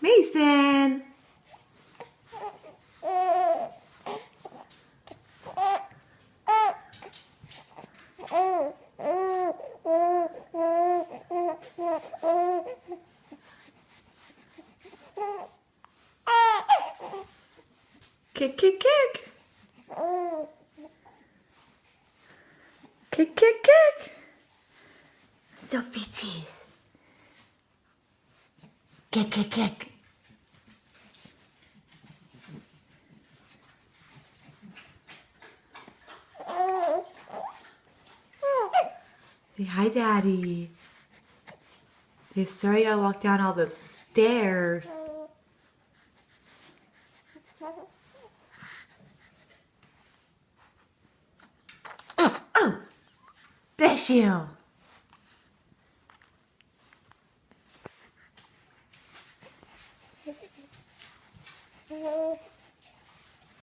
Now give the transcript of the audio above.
Mason. Kick, kick, kick. Kick, kick, kick. Sophie teeth. Kick, kick, kick. Say hi, Daddy. Say sorry I walked down all those stairs. Oh, bless you.